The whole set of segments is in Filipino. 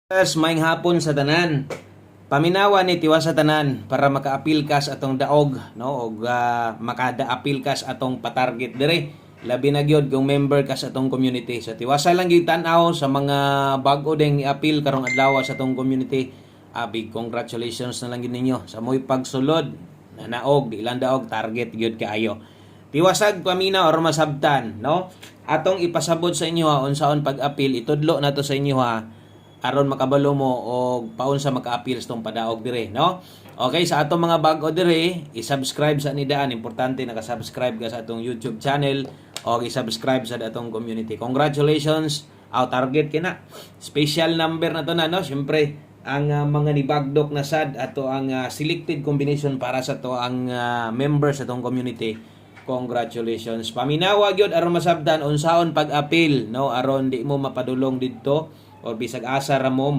Maayong hapon sa tanan. Paminawa ni tiwa sa tanan para maka-apil ka sa atong daog, no? Og makada-apil ka sa atong patarget dire. Labi na gyud kung member ka sa atong community. So tiwasa lang gyud tan-aw sa mga bag-o ding i-apil karong adlaw sa atong community. Big congratulations na lang gyud ninyo sa mo'y pagsulod na naog di lang daog target gyud kaayo. Tiwasag paminaw or masabtan, no? Atong ipasabot sa inyo unsaon pag-apil, itudlo nato sa inyo aron makabalo mo o paun sa maka-appeal sa itong padaog dire, no? Okay, sa atong mga bag-o dire, i-subscribe sa nidaan. Importante naka-subscribe ka sa atong YouTube channel o i-subscribe sa atong community. Congratulations! Target kina. Special number na to na, no? Siyempre, ang mga nibagdok na sad ato ang selected combination para sa to ang members sa atong community. Congratulations. Paminawa gyud aron masabtan unsaon pag-appeal, no? Aron di mo mapadulong didto o bisag asa ra mo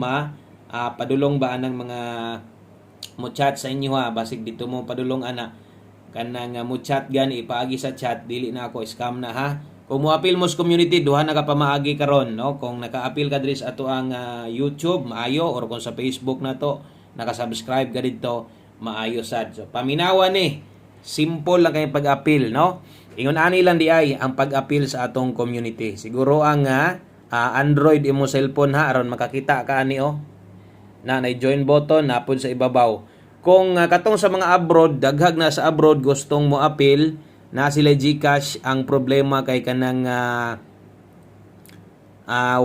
padulong ba anang mga mo chat sa inyo basig dito mo padulong ana kanang mo chat gani ipaagi sa chat dili na ako scam na kung mo appeal mo sa community duha na ka pa maagi karon, no? Kung naka-appeal ka diri sa ato ang YouTube maayo or kung sa Facebook na to naka-subscribe ka dito maayo sad. So paminawa ni simple lang kay pag-appeal, no? Ingon ani lang di ay ang pag-appeal sa atong community. Siguro ang Android imo cellphone aron makakita ka ani na join button napod sa ibabaw. Kung katong sa mga abroad, daghag na sa abroad gustong mo appeal na sila GCash, ang problema kay kanang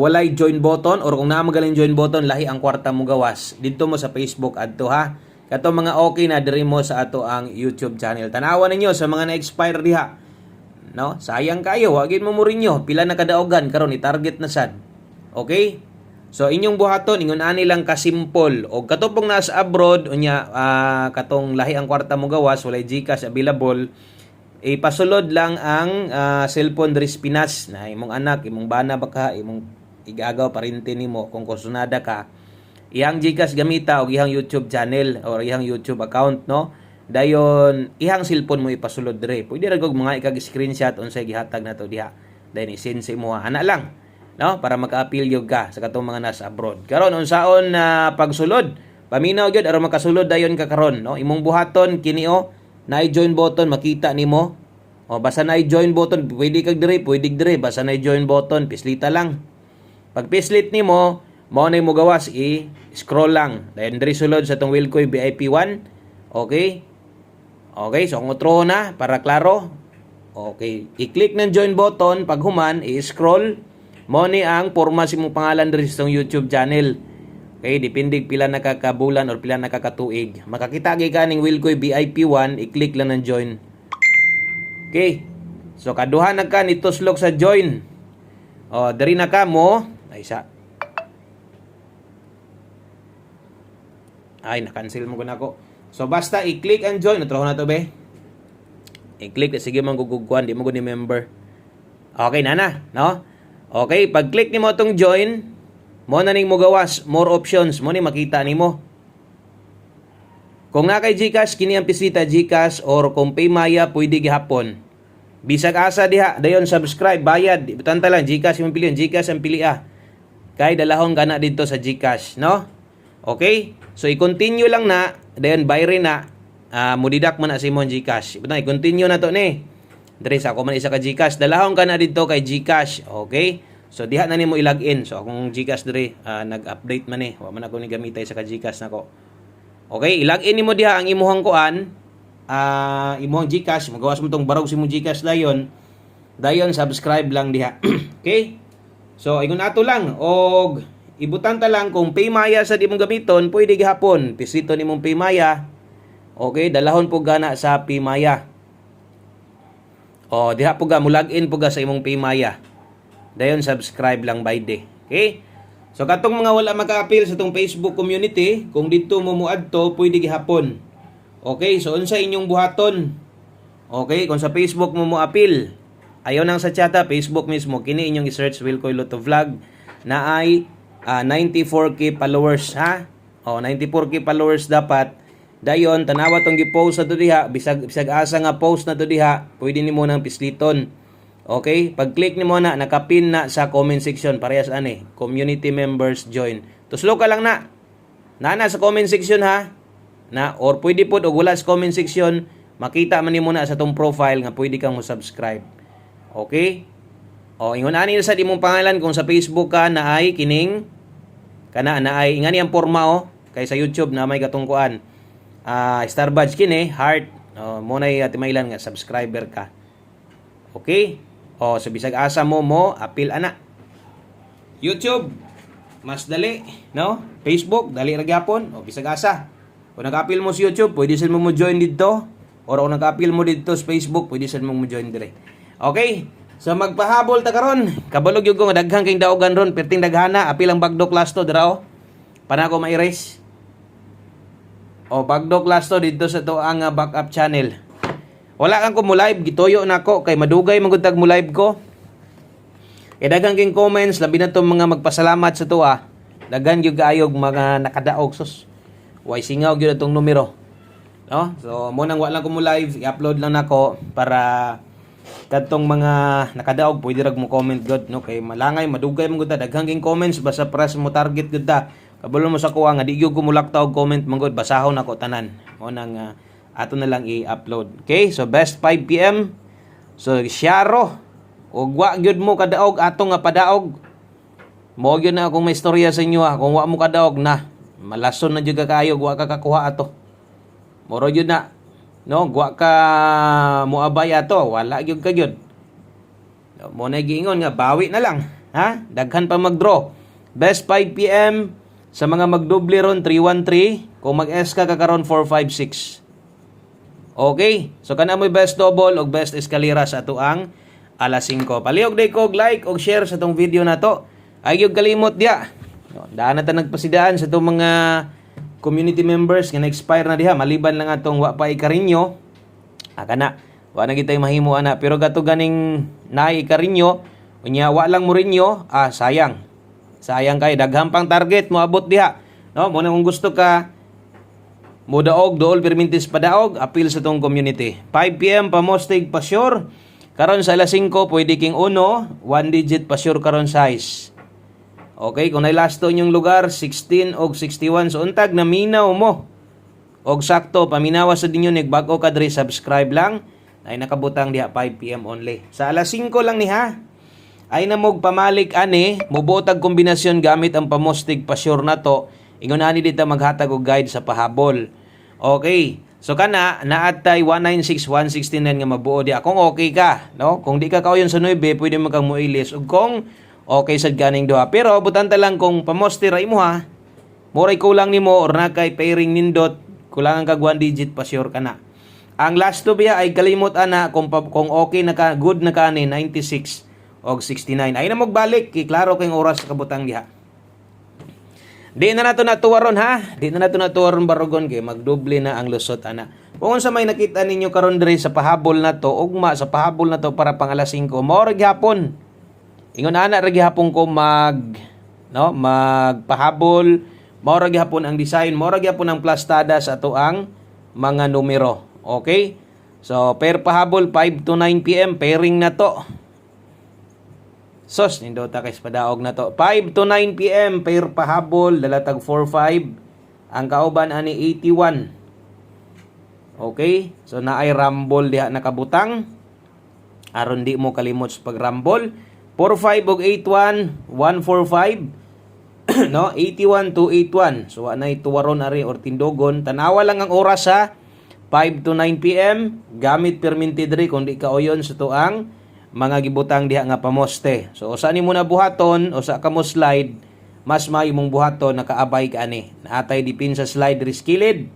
walay join button or kung naa magaling join button lahi ang kwarta mo gawas. Dito mo sa Facebook adto Katong mga okay na diri mo sa ato ang YouTube channel. Tanawan ninyo sa mga na-expire diha. No? Sayang kayo, wagin mo murinyo. Pila na kadaogan karon i-target na sad. Okay? So inyong buhaton ingon ani lang ka simple. Og katupong nasa abroad unya katong lahi ang kwarta mo gawas, walay GCash available. Ipasulod lang ang cellphone diri Pinas na imong anak, imong bana baka imong igagaw parinti nimo kung kursunada ka. Ihang GCash gamita og ihang YouTube channel or ihang YouTube account, no? Dayon ihang cellphone mo ipasulod dire. Pwede ra gog mga ikag-screenshot unsay gihatag nato diha. Dayon i-send sa imo ana lang, no? Para maka-appeal gyud ka sa katong mga nasa abroad. Karon unsaon na pagsulod? Paminaw gyud aron makasulod dayon ka karon, no? Imong buhaton kini naay join button makita nimo. Basta naay join button, pwede kag dire, basta naay join button, pislita lang. Pag pislit nimo, mao na mo gawas i-scroll lang. Dayon diri sulod sa tong Wilcoy VIP 1. Okay? Okay, so kung otro na para klaro. Okay, i-click ng join button pag human, i-scroll mo ni ang porma si mong pangalan diri sa tong YouTube channel. Okay, depende pila nakakabulan or pila nakakatuig. Makakita gyud ka ning Wilcoy VIP 1, i-click lang ng join. Okay. So kaduha na ka ni tuslok sa join. Diri na ka mo. Na-cancel mo ko na ako. So basta i-click ang join. Natraho na to be. I-click. Sige man gugugkuhan. Di mo ko ni member. Okay na, no? Okay. Pag-click ni mo itong join, mo na ning mo gawas. More options. Mo ni makita ni mo. Kung na kay GCash, kini ang pisita GCash or kung Paymaya, pwede gihapon. Bisag asa diha. Dayon subscribe. Bayad. Tanta lang. GCash yung pilihan. GCash ang pilia. Kay dalahon ka na dito sa GCash, no? Okay? So, i-continue lang na. Dayon, bayre na. Mudidak mo na si Mon GCash. Butang, i-continue na to ni. Dere sa ako man isa ka GCash. Dalahon ka na dito kay GCash. Okay? So, diha na ni mo i-login. So, akong GCash dere, nag-update man Wa man ako ni gamitay sa ka GCash na ko. Okay? I-login ni mo diha ang imuhang kuan. Imuhang GCash. Magawas mo tong barog si mo GCash dayon. Dayon, subscribe lang diha. Okay? So, ingon ato lang. Og ibutan ta lang kung Paymaya sa di mong gamiton, pwede gihapon. Pisito ni mong Paymaya. Okay, dalahon po gana sa Paymaya. Diha po ga, mulagin po ga sa imong Paymaya. Dayon, subscribe lang by day. Okay? So, katong mga wala maka-appeal sa itong Facebook community, kung dito mo muadto, pwede gihapon. Okay, so unsa inyong buhaton? Okay, kung sa Facebook mo appeal, ayaw nang sa chata, Facebook mismo, kini inyong i-search Wilcoy Lotto Vlog na ay 94k followers 94k followers dapat. Dayon tanawa tong gi-post na to diha, bisag asa nga post na to diha, pwede nimo nang pisliton. Okay? Pag-click nimo na, nakapin na sa comment section, parehas community members join. Tuslo ka lang na. Nana sa comment section ha. Na or pwede pod og wala sa comment section, makita man nimo na sa tong profile nga pwede kang mo-subscribe. Okay? O ingon ani sa imong pangalan kung sa Facebook ka na ay kining kana na ay ingani ang porma o kay sa YouTube na may katungkuan. Star badge kini, heart. Mo nay timailan nga subscriber ka. Okay? O sa bisag asa mo apil ana. YouTube mas dali, no? Facebook dali ra gyapon o bisag asa. Kung nag-appeal mo sa YouTube, pwede sila mo join dito. Or kung nag-appeal mo dito sa Facebook, pwede sila mo join dire. Okay? So magpahabol ta karon. Kabalog yung kung daghang kayong daogan ron, perting daghana, apil ang bagdo class to dira o. Pana ko ma-erase. O bagdo class to dito sa to ang backup channel. Wala kang ko mo live, gitoyo na ko kay madugay magutag mo live ko. Kay daghang kayong comments, labi na to mga magpasalamat sa to Daghan gyud kaayog mga nakadaog sus. Way singaw gyud atong numero. No? So mo nang wala ko mo live, i-upload lang nako para kadtong mga nakadaog pwede rag mo comment god no kay malangay madugay man gud ta daghang king comments basta press mo target gud ta. Kabalo mo sa kuha nga di gyud ko mulakta og comment man gud basahon nako tanan. Mo nang ato na lang i-upload. Okay? So best 5 PM. So syaro og wa gyud mo kadaog ato nga padaog. Mo gyud na akong may istorya sa inyo kung wa mo kadaog na malason na jud kayo wa ka kakuha ato. Moro jud na. No, wa ka moabay ato, wala gyud ka gyud. Mo na giingon nga bawi na lang, ha? Daghan pa mag-draw. Best 5 PM sa mga magdoble ron 313, kung mag-S ka karon 456. Okay? So kana mo best double og best escalera sa ato ang alas 5. Palihog day ko like og share sa tong video na to. Ay gyud kalimot dia. Daan na ta nagpasidaan sa itong mga community members nga na-expire na diha. Maliban lang atong wa pa ikarinyo. Kana, wa na kitay mahimo ana. Pero gato ganing naay ikarinyo, unya wa lang mo rinyo, sayang. Sayang kay daghang pang target mo abot diha. No, mo na kung gusto ka mo daog dool permintis padaog, appeal sa tong community. 5 PM pamostig pa sure. Karon sa alas 5 pwede king 1 digit pa sure karon size. Okay, kung nailasto inyong lugar, 16 og 61. So, untag na minaw mo. Og sakto, paminawa sa dinyo, nagbag-o ka diri, subscribe lang. Ay nakabutang diha, 5 PM only. Sa alas 5 lang ni ha. Ay namog pamalik ani, mubotag kombinasyon gamit ang pamostig pasure na to. Ingon ani dito maghatag og guide sa pahabol. Okay. So kana naatay 196 169 nga mabuo di kung okay ka, no? Kung di ka kauyon sa 9, pwede mo kang muilis. Ug kung okay sad ganing duha. Pero butan ta lang kung pamoste ra imo ha. Moray kulang nimo or na kay pairing nindot, kulangan kag 1 digit pa sure ka na. Ang last to biya ay kalimot ana kung okay na ka, good na ka ni 96 og 69. Ay na magbalik, klaro kay oras sa kabutang diha. Di na nato natuwaron ha. Di na nato natuwaron barugon kay magdoble na ang lusot ana. Kung sa may nakita ninyo karon diri sa pahabol na to, ugma sa pahabol na to para pang alas 5, mao ra gyapon. Ingon ana ra gihapon ko magpahabol, mao ra gihapon ang design, mao ra gihapon ang plastada sa ato ang mga numero. Okay? So per pahabol 5 to 9 PM pairing na to. Sos nindo ta kay padaog na to. 5 to 9 PM per pahabol dalatag 45. Ang kauban ani 81. Okay? So naay rumble diha nakabutang. Aron di mo kalimot sa pag-rumble. 45 og 81, 145. No, 81 to 81. So anay tuwaron ari or tindogon. Tanawa lang ang oras sa 5 to 9 PM gamit perminted ri kung di ka oyon sa tuang mga gibutang diha nga pamoste. So usa ni mo na buhaton o sa kamo slide, mas may imong buhaton nakaabay ka ani. Naatay dipin sa slide riskilid.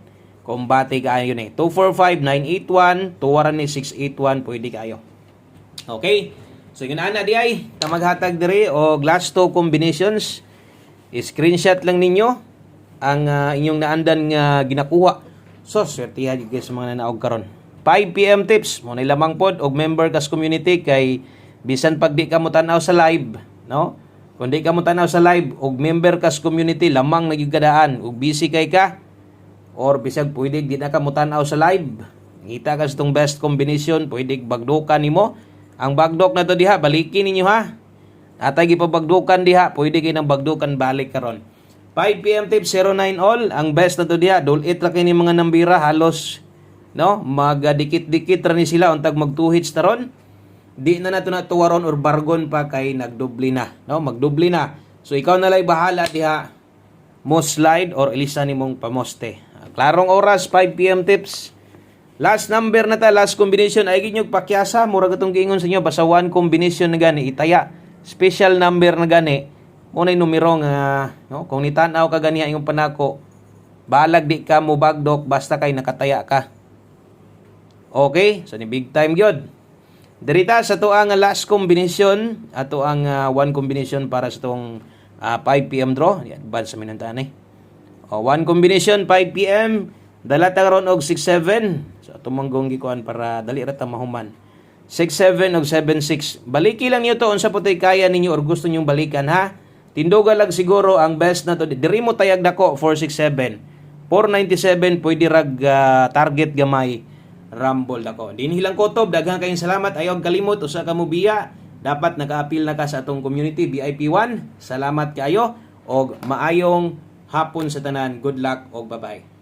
Kumbate kaayo ni 245 981 tuwaran ni 681 pwede kayo. Okay? So yun ana di ay tamaghatag diri o glass to combinations. I-screenshot lang ninyo ang inyong naandan nga ginakuha. So swertiha gyud sa mga nanaog karon. 5 PM tips mo na lamang pod og member kas community kay bisan pag di ka mo tan-aw sa live, no? Kung di ka mo tan-aw sa live og member kas community lamang nagyugadaan ug busy kay ka or bisag pwede di na ka mo tan-aw sa live. Ngita ka sa tong best combination, pwede bagdukan nimo. Ang bagdok na to diha balikin ninyo ha. Atay gipabagdukan diha, pwede kay nang bagdukan balik karon. 5 PM tips 09 all ang best na to diha. Dulit ra kini mga nambira halos no magdikit-dikit ra ni sila untag magtuhits taron. Di na nato na tuwaron or bargon pa kay nagdubli na, no? Magdubli na. So ikaw na lay bahala diha. Mo slide or ilista nimong pamoste. Klarong oras 5 PM tips. Last number na ta, last combination ay ginyog pakyasa mura gatong giingon sa inyo basta one combination na gani itaya. Special number na gani mo nay numero nga no kung nitanaw ka ganiya imong panako balag di ka mo bagdok basta kay nakataya ka. Okay, so ni big time gyud. Dirita sa to ang last combination, ato ang one combination para sa tong 5 PM draw. Yan, bad sa minantaan eh. One combination 5 PM, dala ta ron og 6-7. So ato manggong gikuan para dali ra ta mahuman. 6-7 og 7-6. Baliki lang niyo to unsa putoy kaya ninyo or gusto ninyong balikan ha. Tinduga lang siguro ang best na to. Diri mo tayag dako 467. 497 pwede rag target gamay. Rumble dako. Dinhi lang kutob, daghang kayong salamat. Ayaw kalimot usa ka mo biya. Dapat naka-appeal na ka sa atong community VIP 1. Salamat kayo og maayong hapon sa tanan. Good luck og bye-bye.